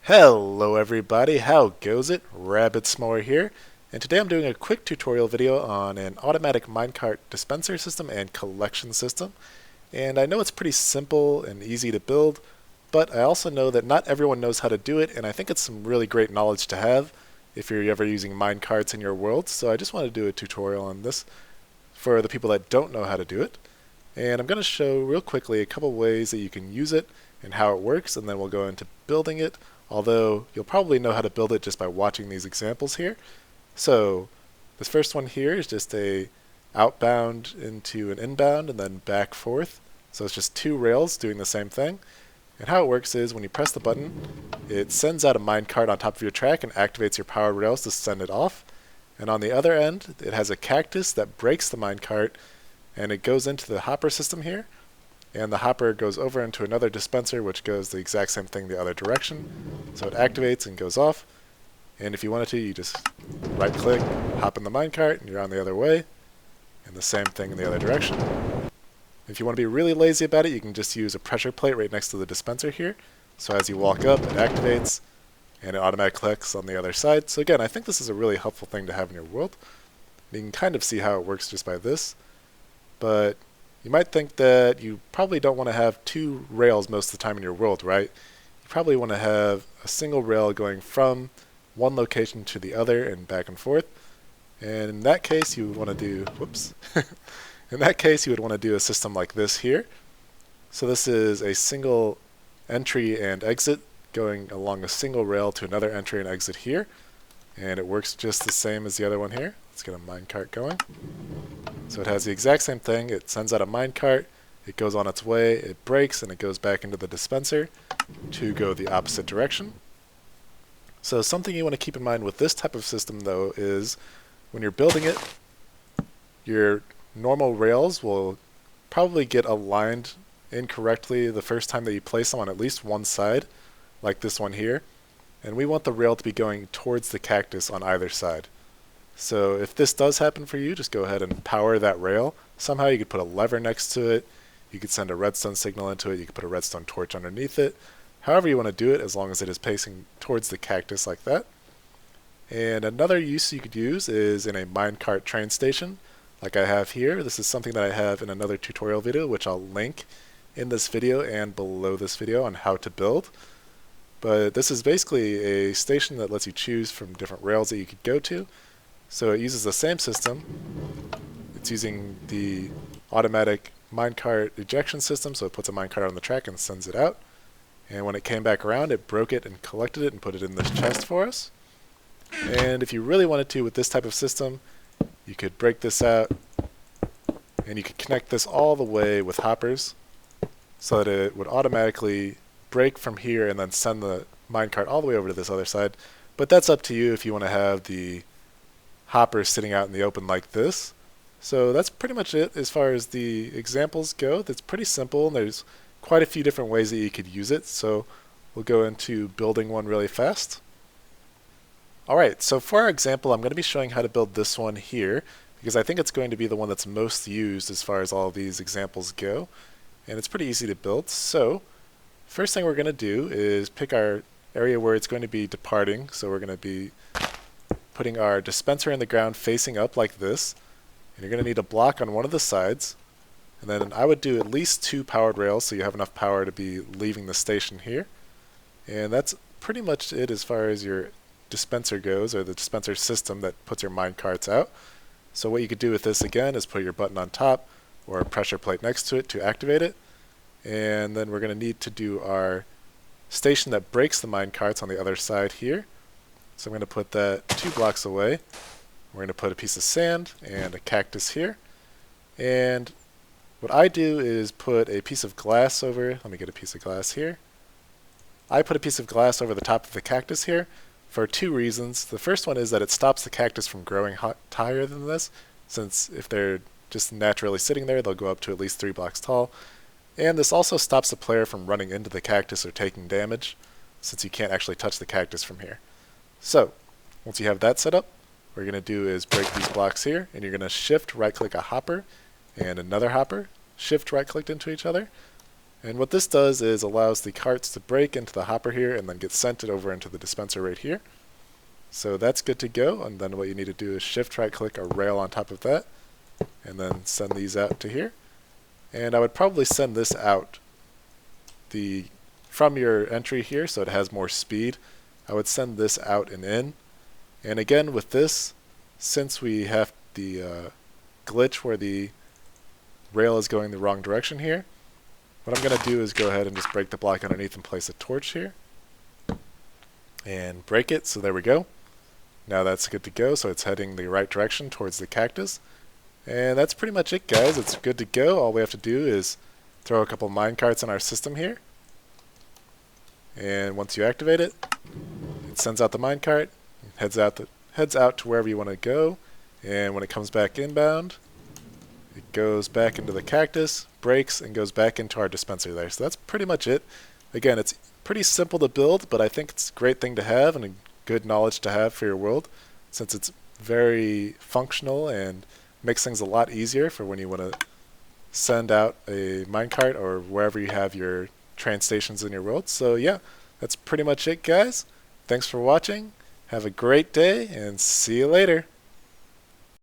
Hello everybody, how goes it? Rabbitsmore here, and today I'm doing a quick tutorial video on an automatic minecart dispenser system and collection system. And I know it's pretty simple and easy to build, but I also know that not everyone knows how to do it, and I think it's some really great knowledge to have if you're ever using minecarts in your world. So I just want to do a tutorial on this for the people that don't know how to do it. And I'm going to show real quickly a couple ways that you can use it and how it works, and then we'll go into building it, although you'll probably know how to build it just by watching these examples here. So this first one here is just a outbound into an inbound and then back forth. So it's just two rails doing the same thing. And how it works is when you press the button, it sends out a minecart on top of your track and activates your powered rails to send it off. And on the other end, it has a cactus that breaks the minecart, and it goes into the hopper system here, and the hopper goes over into another dispenser which goes the exact same thing the other direction. So it activates and goes off, and if you wanted to, you just right click, hop in the minecart, and you're on the other way, and the same thing in the other direction. If you want to be really lazy about it, you can just use a pressure plate right next to the dispenser here, so as you walk up it activates and it automatically collects on the other side. So again, I think this is a really helpful thing to have in your world. You can kind of see how it works just by this, but you might think that you probably don't want to have two rails most of the time in your world, right? You probably want to have a single rail going from one location to the other and back and forth. And in that case, you would want to do, whoops. In that case, you would want to do a system like this here. So this is a single entry and exit going along a single rail to another entry and exit here. And it works just the same as the other one here. Let's get a minecart going. So it has the exact same thing. It sends out a minecart, it goes on its way, it breaks, and it goes back into the dispenser to go the opposite direction. So something you want to keep in mind with this type of system, though, is when you're building it, your normal rails will probably get aligned incorrectly the first time that you place them on at least one side, like this one here. And we want the rail to be going towards the cactus on either side. So if this does happen for you, just go ahead and power that rail. Somehow you could put a lever next to it, you could send a redstone signal into it, you could put a redstone torch underneath it. However you want to do it, as long as it is facing towards the cactus like that. And another use you could use is in a minecart train station, like I have here. This is something that I have in another tutorial video, which I'll link in this video and below this video on how to build. But this is basically a station that lets you choose from different rails that you could go to. So it uses the same system. It's using the automatic minecart ejection system, so it puts a minecart on the track and sends it out. And when it came back around, it broke it and collected it and put it in this chest for us. And if you really wanted to with this type of system, you could break this out and you could connect this all the way with hoppers so that it would automatically break from here and then send the minecart all the way over to this other side. But that's up to you if you want to have the hopper sitting out in the open like this. So that's pretty much it as far as the examples go. That's pretty simple, and there's quite a few different ways that you could use it. So we'll go into building one really fast. Alright, so for our example, I'm going to be showing how to build this one here, because I think it's going to be the one that's most used as far as all of these examples go. And it's pretty easy to build. So first thing we're going to do is pick our area where it's going to be departing. So we're going to be putting our dispenser in the ground facing up like this, and you're going to need a block on one of the sides, and then I would do at least two powered rails so you have enough power to be leaving the station here. And that's pretty much it as far as your dispenser goes, or the dispenser system that puts your minecarts out. So what you could do with this again is put your button on top or a pressure plate next to it to activate it, and then we're going to need to do our station that breaks the minecarts on the other side here. So I'm going to put that 2 blocks away. We're going to put a piece of sand and a cactus here. And what I do is put a piece of glass over, let me get a piece of glass here. I put a piece of glass over the top of the cactus here for 2 reasons. The first one is that it stops the cactus from growing higher than this, since if they're just naturally sitting there, they'll go up to at least 3 blocks tall. And this also stops the player from running into the cactus or taking damage, since you can't actually touch the cactus from here. So, once you have that set up, what you're going to do is break these blocks here, and you're going to shift right click a hopper and another hopper, shift right clicked into each other. And what this does is allows the carts to break into the hopper here and then get sent it over into the dispenser right here. So that's good to go, and then what you need to do is shift right click a rail on top of that and then send these out to here. And I would probably send this out from your entry here so it has more speed. I would send this out and in. And again with this, since we have the glitch where the rail is going the wrong direction here, what I'm going to do is go ahead and just break the block underneath and place a torch here. And break it, so there we go. Now that's good to go, so it's heading the right direction towards the cactus. And that's pretty much it, guys. It's good to go. All we have to do is throw a couple minecarts in our system here. And once you activate it, it sends out the minecart, heads out to wherever you want to go. And when it comes back inbound, it goes back into the cactus, breaks, and goes back into our dispenser there. So that's pretty much it. Again, it's pretty simple to build, but I think it's a great thing to have and a good knowledge to have for your world, since it's very functional and makes things a lot easier for when you want to send out a minecart or wherever you have your train stations in your world. So yeah, that's pretty much it, guys. Thanks for watching. Have a great day and see you later.